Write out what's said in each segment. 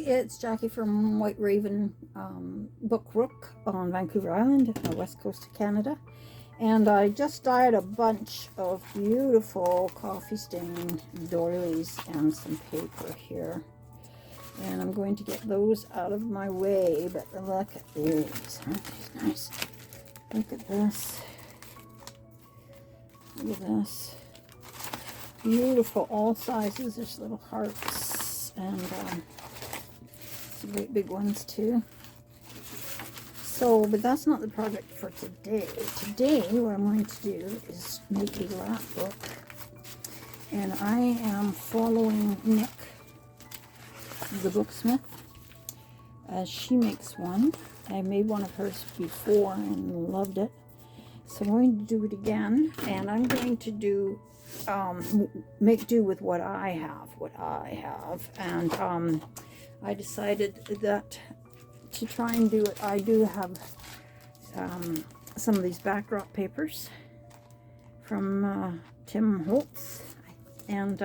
it's Jackie from WhiteRaven BookRook on Vancouver Island, west coast of Canada. And I just dyed a bunch of beautiful coffee stain doilies and some paper here. And I'm going to get those out of my way, but look at these. Aren't these nice? Look at this. Look at this. Beautiful, all sizes. There's little hearts and some great big ones too. So, but that's not the project for today. Today, what I'm going to do is make a lap book. And I am following Nikthe, the Booksmith, as she makes one. I made one of hers before and loved it. So I'm going to do it again. And I'm going to do, make do with what I have. And I decided that to try and do it, I do have some of these backdrop papers from Tim Holt, and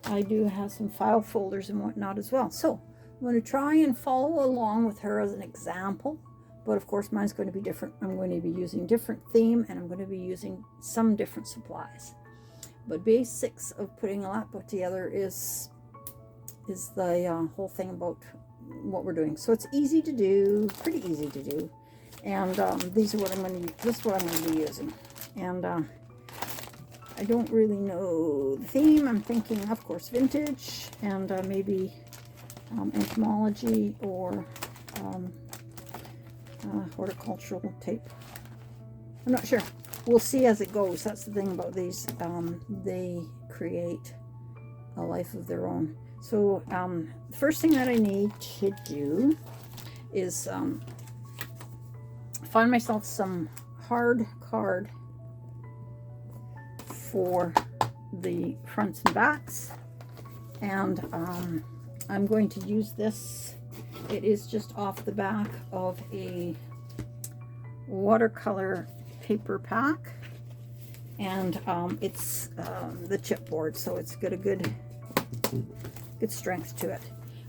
I do have some file folders and whatnot as well. So I'm going to try and follow along with her as an example, but of course mine's going to be different. I'm going to be using different theme, and I'm going to be using some different supplies. But basics of putting a lap book together is the whole thing about what we're doing. So it's easy to do, pretty easy to do, and these are what I'm going to. This is what I'm going to be using, and I don't really know the theme. I'm thinking, of course, vintage, and maybe entomology or horticultural tape. I'm not sure. We'll see as it goes. That's the thing about these. They create a life of their own. So the first thing that I need to do is find myself some hard card for the fronts and backs, and I'm going to use this. It is just off the back of a watercolor paper pack, and it's the chipboard, so it's got a good strength to it.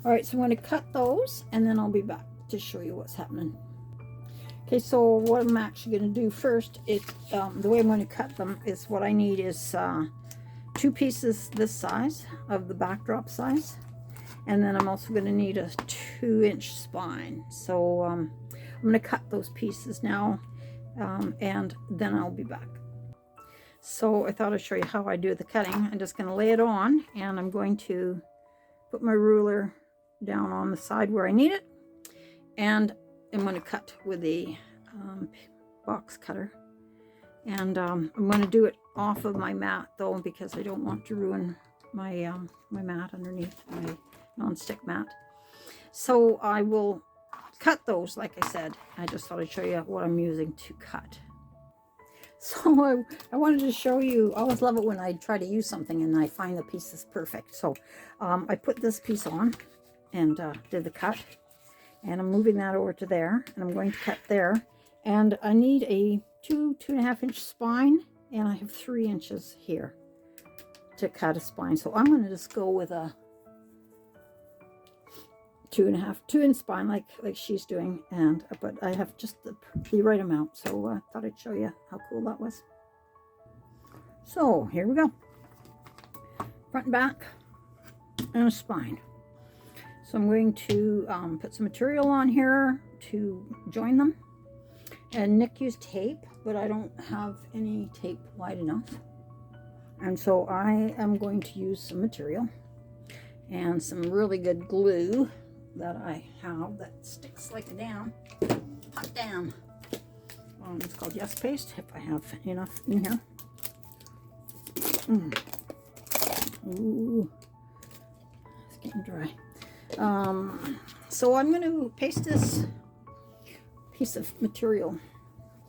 All right, so I'm going to cut those, and then I'll be back to show you what's happening. Okay, so what I'm actually going to do first, the way I'm going to cut them is what I need is 2 pieces this size of the backdrop size, and then I'm also going to need a 2-inch spine. So I'm going to cut those pieces now, and then I'll be back. So I thought I'd show you how I do the cutting. I'm just going to lay it on, and I'm going to put my ruler down on the side where I need it, and I'm going to cut with a box cutter. And I'm going to do it off of my mat though, because I don't want to ruin my my mat underneath, my non-stick mat. So I will cut those, like I said. I just thought I'd show you what I'm using to cut. So I wanted to show you, I always love it when I try to use something and I find the piece is perfect. So I put this piece on and did the cut, and I'm moving that over to there, and I'm going to cut there. And I need a 2.5 inch spine, and I have 3 inches here to cut a spine. So I'm going to just go with a 2.5 spine like she's doing, and but I have just the right amount. So I thought I'd show you how cool that was. So here we go, front and back and a spine. So I'm going to put some material on here to join them, and Nikthe used tape, but I don't have any tape wide enough, and so I am going to use some material and some really good glue that I have that sticks like a damn hot damn. It's called Yes Paste, if I have enough in here. Ooh, it's getting dry. So I'm going to paste this piece of material.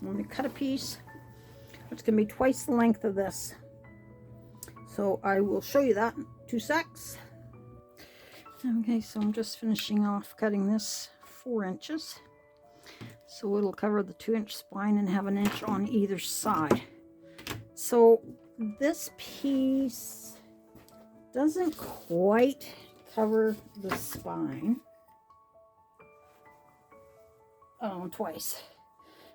I'm going to cut a piece. It's going to be twice the length of this. So I will show you that in 2 secs. Okay, so I'm just finishing off cutting this 4 inches. So it'll cover the 2-inch spine and have 1 inch on either side. So this piece doesn't quite cover the spine twice,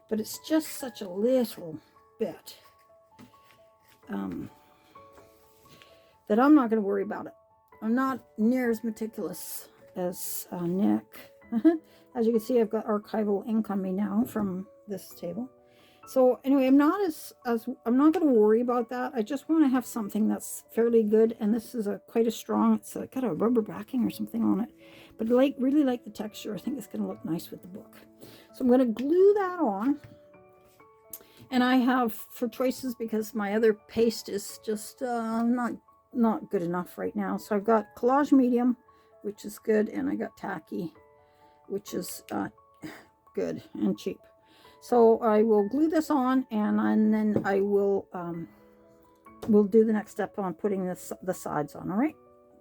but it's just such a little bit that I'm not going to worry about it. I'm not near as meticulous as Nick. As you can see, I've got archival ink on me now from this table. So anyway, I'm not going to worry about that. I just want to have something that's fairly good, and this is quite a strong. It's got a rubber backing or something on it, but really like the texture. I think it's going to look nice with the book. So I'm going to glue that on, and I have for choices because my other paste is just not good enough right now. So I've got Collage medium, which is good, and I got tacky, which is good and cheap. So I will glue this on, and then I will we'll do the next step on putting the sides on. All right,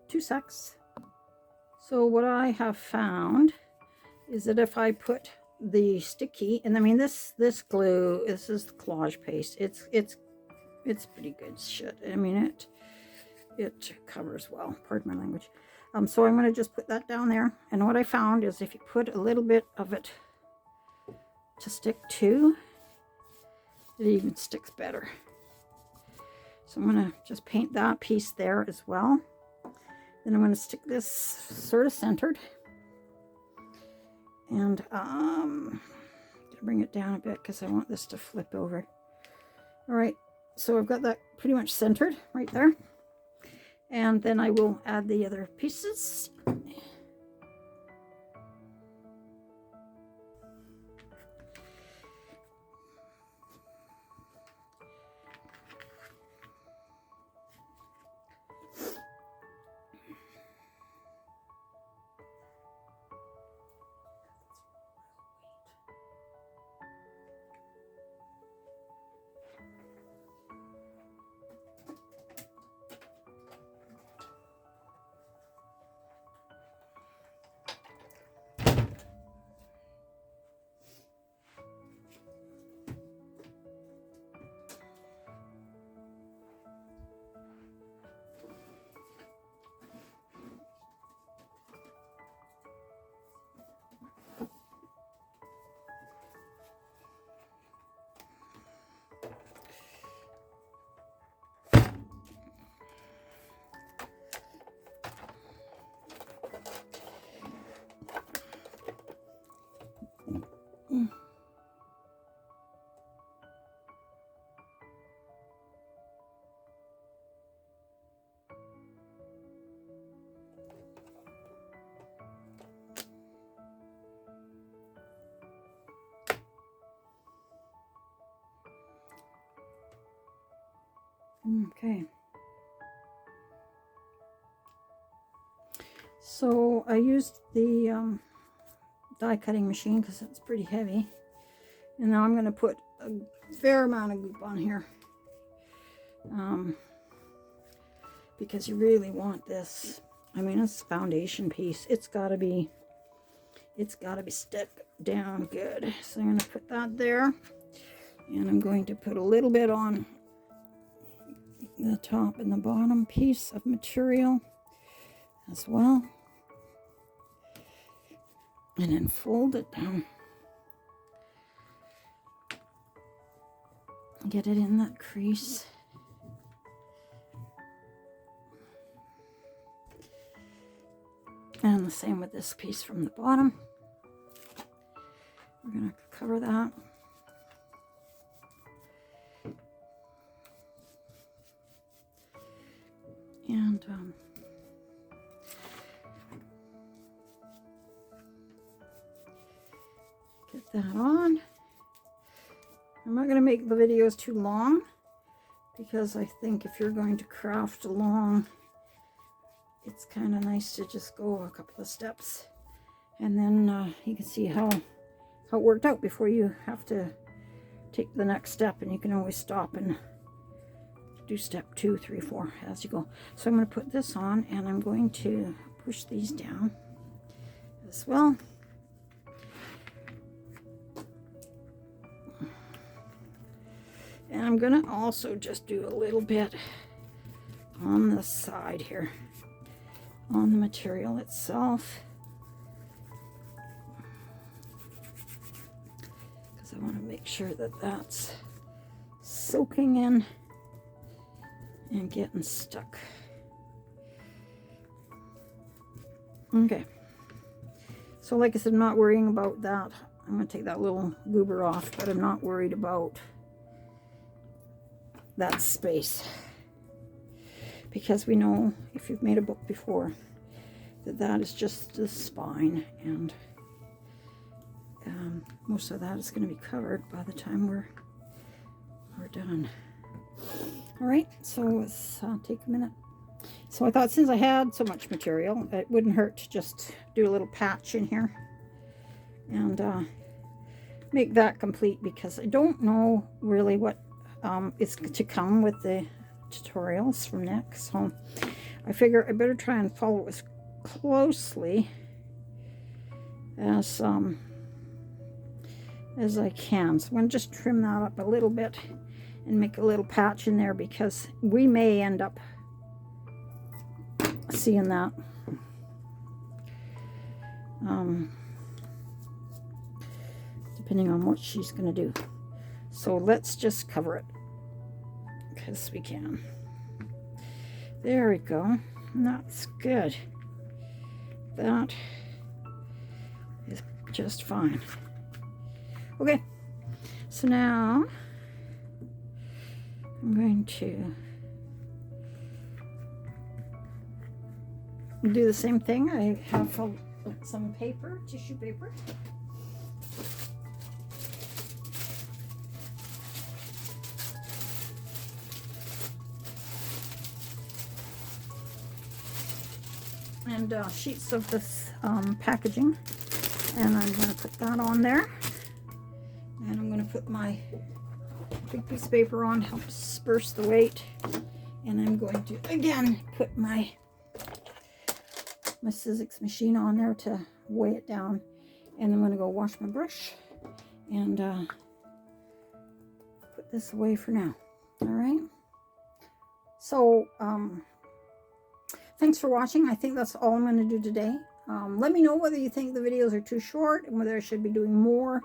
2 secs. So what I have found is that if I put the sticky, and I mean this glue, this is the Collage paste. It's pretty good shit. I mean it covers well. Pardon my language. So I'm going to just put that down there. And what I found is if you put a little bit of it to stick to, it even sticks better. So I'm going to just paint that piece there as well. Then I'm going to stick this sort of centered, and I'm going to bring it down a bit because I want this to flip over. All right, so I've got that pretty much centered right there, and then I will add the other pieces. Okay. So I used the die cutting machine because it's pretty heavy. And now I'm going to put a fair amount of goop on here. Because you really want this. I mean, it's a foundation piece. It's got to be stuck down good. So I'm going to put that there. And I'm going to put a little bit on the top and the bottom piece of material as well. And then fold it down. Get it in that crease. And the same with this piece from the bottom. We're going to cover that. And get that on. I'm not going to make the videos too long because I think if you're going to craft along, it's kind of nice to just go a couple of steps, and then you can see how it worked out before you have to take the next step, and you can always stop and do step 2, 3, 4 as you go. So I'm going to put this on, and I'm going to push these down as well. And I'm going to also just do a little bit on the side here on the material itself, because I want to make sure that that's soaking in and getting stuck. Okay, so like I said, I'm not worrying about that. I'm going to take that little goober off, but I'm not worried about that space, because we know, if you've made a book before, that that is just the spine, and most of that is going to be covered by the time we're done. All right, so let's take a minute. So I thought, since I had so much material, it wouldn't hurt to just do a little patch in here and make that complete, because I don't know really what is to come with the tutorials from Nikthe. So I figure I better try and follow as closely as I can. So I'm going to just trim that up a little bit and make a little patch in there, because we may end up seeing that. Depending on what she's going to do. So let's just cover it, because we can. There we go. That's good. That is just fine. Okay, so now I'm going to do the same thing. I have some paper, tissue paper. And sheets of this packaging, and I'm going to put that on there, and I'm going to put my big piece of paper on, help disperse the weight, and I'm going to again put my sizzix machine on there to weigh it down, and I'm going to go wash my brush and put this away for now. All right, so thanks for watching. I think that's all I'm going to do today. Let me know whether you think the videos are too short and whether I should be doing more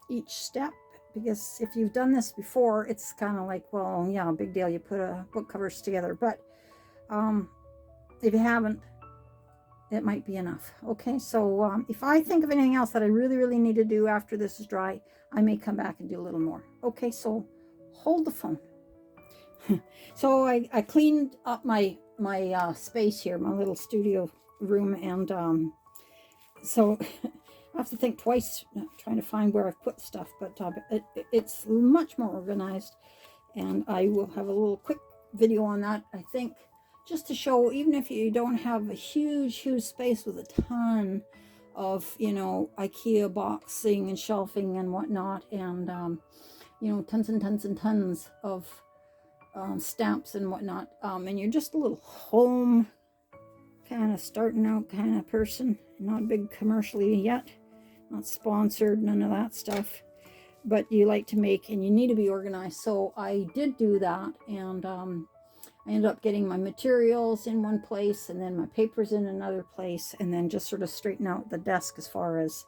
each step, because if you've done this before, it's kind of like, well, yeah, big deal, you put book covers together. But if you haven't, it might be enough. Okay, so if I think of anything else that I really need to do after this is dry, I may come back and do a little more. Okay, so hold the phone. So I cleaned up my space here, my little studio room, and so I have to think twice trying to find where I've put stuff, but it's much more organized, and I will have a little quick video on that, I think, just to show, even if you don't have a huge space with a ton of, you know, IKEA boxing and shelving and whatnot, and you know, tons and tons of stamps and whatnot, and you're just a little home kind of starting out kind of person, not big commercially yet, not sponsored, none of that stuff, but you like to make, and you need to be organized. So I did do that, and I ended up getting my materials in one place, and then my papers in another place, and then just sort of straighten out the desk as far as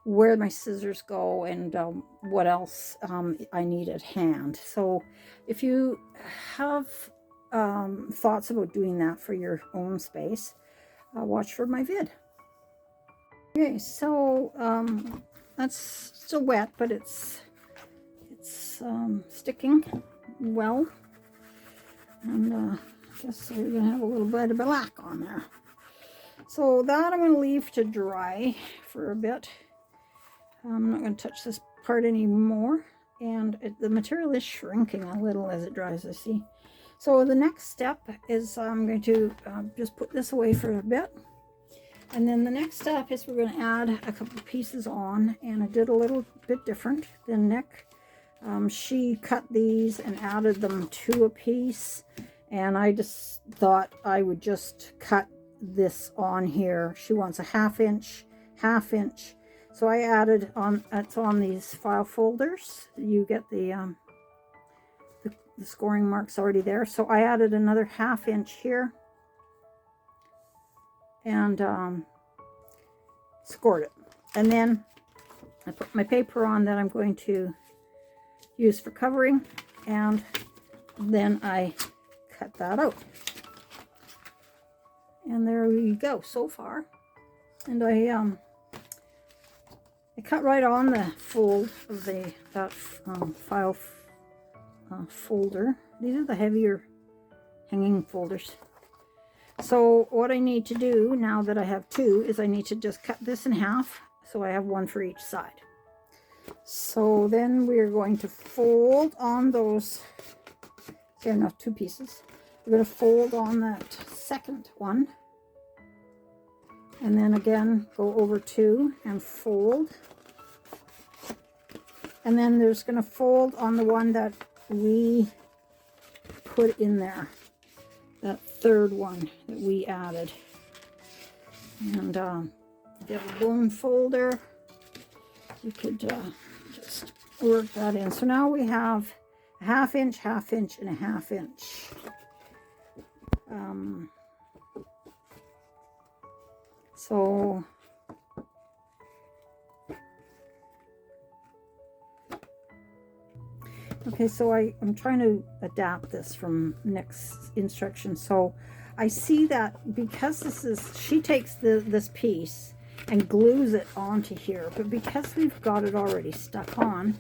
where my scissors go and what else I need at hand. So if you have thoughts about doing that for your own space, watch for my vid. Okay, so that's still wet, but it's sticking well, and I guess we're gonna have a little bit of black on there. So that I'm going to leave to dry for a bit. I'm not going to touch this part anymore, and the material is shrinking a little as it dries, I see. So the next step is I'm going to just put this away for a bit, and then the next step is we're going to add a couple of pieces on, and I did a little bit different than Nikthe. She cut these and added them to a piece, and I just thought I would just cut this on here. She wants a half inch, so I added on, it's on these file folders, you get the scoring marks already there, so I added another half inch here, and scored it. And then I put my paper on that I'm going to use for covering, and then I cut that out. And there we go so far. And I cut right on the fold of that file folder. These are the heavier hanging folders. So what I need to do now that I have two is I need to just cut this in half so I have one for each side. So then we're going to fold on those. Here, not two pieces. We're going to fold on that second one, and then again go over two and fold, and then there's going to fold on the one that we put in there, that third one that we added. And if you have a bone folder, you could just work that in. So now we have a half inch, and a half inch. So okay, so I'm trying to adapt this from Nikthe's instructions. So I see that because she takes this piece and glues it onto here, but because we've got it already stuck on,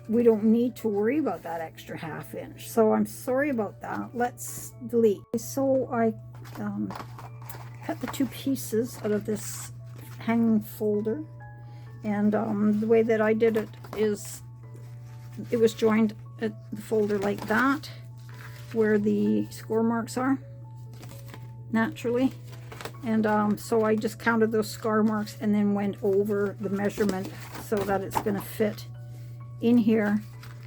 we don't need to worry about that extra half inch. So I'm sorry about that. Let's delete. So I cut the two pieces out of this hanging folder, and the way that I did it is it was joined at the folder like that, where the score marks are naturally. And so I just counted those score marks and then went over the measurement so that it's going to fit in here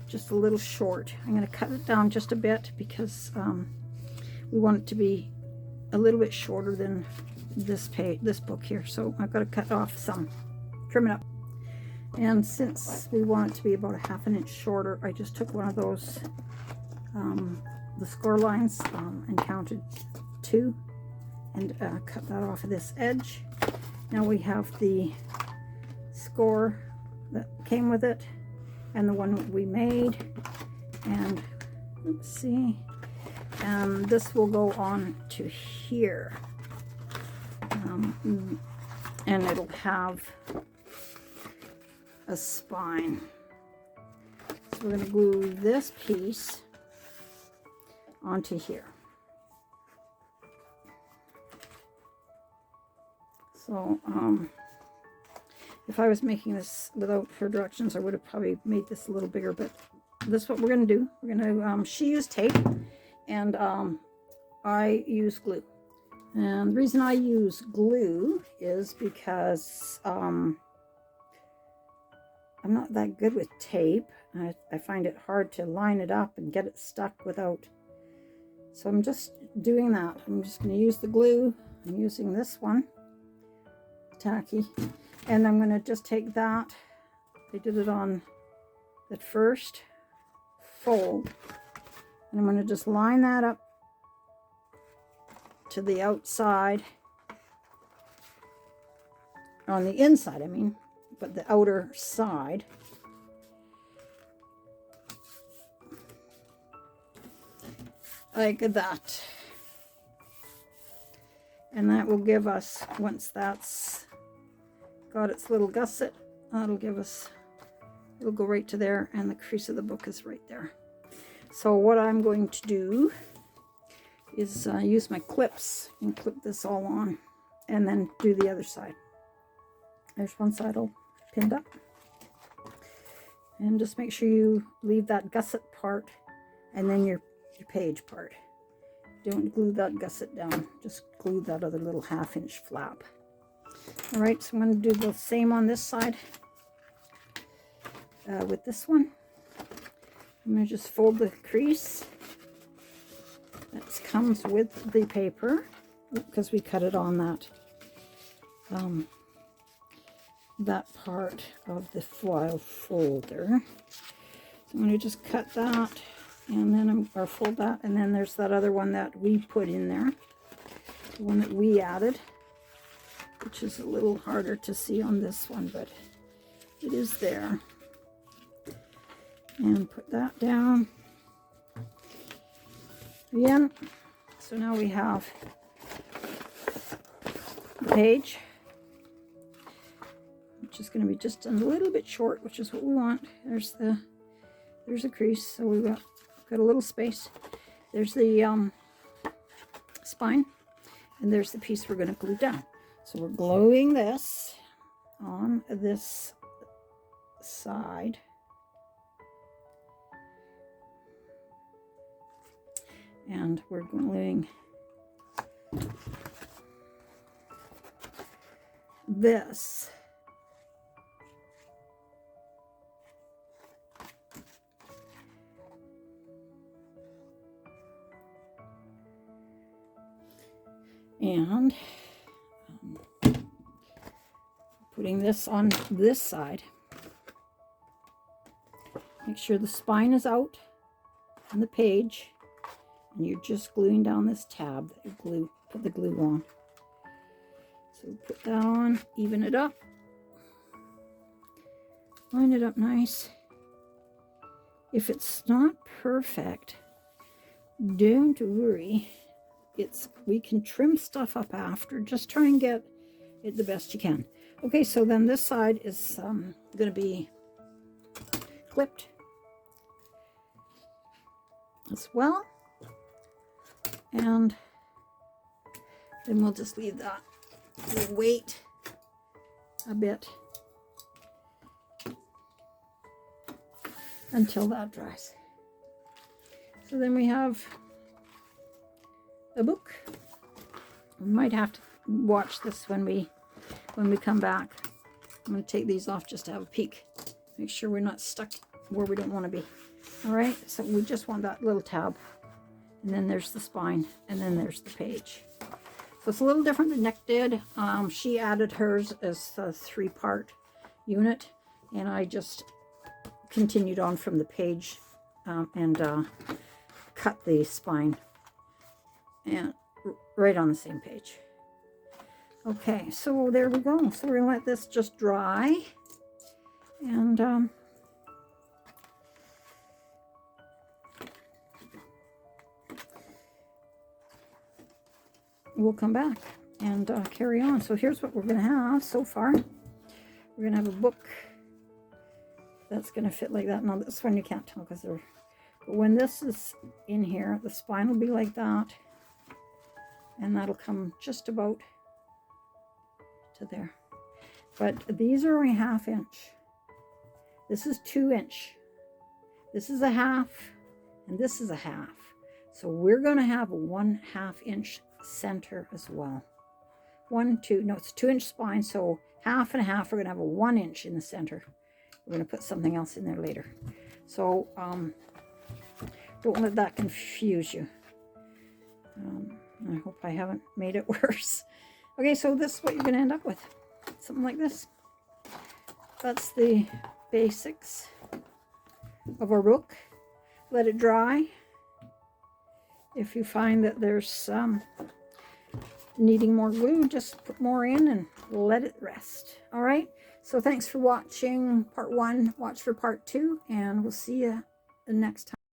just a little short. I'm going to cut it down just a bit because we want it to be a little bit shorter than this book here. So I've got to cut off some, trim it up. And since we want it to be about a half an inch shorter, I just took one of those the score lines and counted 2 and cut that off of this edge. Now we have the score that came with it and the one that we made, and let's see, this will go on to here, and it'll have a spine. So we're going to glue this piece onto here. So if I was making this without her directions, I would have probably made this a little bigger, but this is what we're going to do. We're going to, she used tape, and I use glue. And the reason I use glue is because I'm not that good with tape. I find it hard to line it up and get it stuck without. So I'm just doing that. I'm just going to use the glue. I'm using this one, tacky, and I'm going to just take that. I did it on the first fold, and I'm going to just line that up to the outside, on the inside I mean, but the outer side. Like that. And that will give us, once that's got its little gusset, that'll give us, it'll go right to there, and the crease of the book is right there. So what I'm going to do is use my clips and clip this all on, and then do the other side. There's one side all pinned up. And just make sure you leave that gusset part and then your page part. Don't glue that gusset down, just glue that other little half-inch flap. All right, so I'm going to do the same on this side with this one. I'm going to just fold the crease that comes with the paper, because we cut it on that that part of the file folder. So I'm going to just cut that, and then or fold that, and then there's that other one that we put in there, the one that we added. which is a little harder to see on this one, but it is there. And put that down. Again, so now we have the page, which is going to be just a little bit short, which is what we want. There's a crease, so we've got a little space. There's the spine, and there's the piece we're going to glue down. So we're gluing this on this side. And we're gluing this and putting this on this side. Make sure the spine is out on the page, and you're just gluing down this tab that you put the glue on. So put that on, even it up, line it up nice. If it's not perfect, don't worry. We can trim stuff up after. Just try and get it the best you can. Okay, so then this side is going to be clipped as well. And then we'll just leave that. We'll wait a bit until that dries. So then we have a book. We might have to watch this when we come back. I'm going to take these off just to have a peek. Make sure we're not stuck where we don't want to be. All right, so we just want that little tab. And then there's the spine, and then there's the page. So it's a little different than Nikthe did. She added hers as a 3-part unit, and I just continued on from the page and cut the spine and right on the same page. Okay, so there we go. So we're gonna let this just dry, and we'll come back and carry on. So here's what we're going to have so far. We're going to have a book that's going to fit like that. Now this one you can't tell because they're... But when this is in here, the spine will be like that. And that'll come just about to there. But these are only 1/2 inch. This is 2 inch. This is a 1/2, and this is a 1/2. So we're going to have a 1/2 inch center as well. 1, 2, no, it's a 2 inch spine, so 1/2 and 1/2. We're going to have a 1 inch in the center. We're going to put something else in there later. So don't let that confuse you. I hope I haven't made it worse. Okay, so this is what you're going to end up with. Something like this. That's the basics of our book. Let it dry. If you find that there's some needing more glue, just put more in and let it rest. All right, so thanks for watching part 1. Watch for part 2, and we'll see you the next time.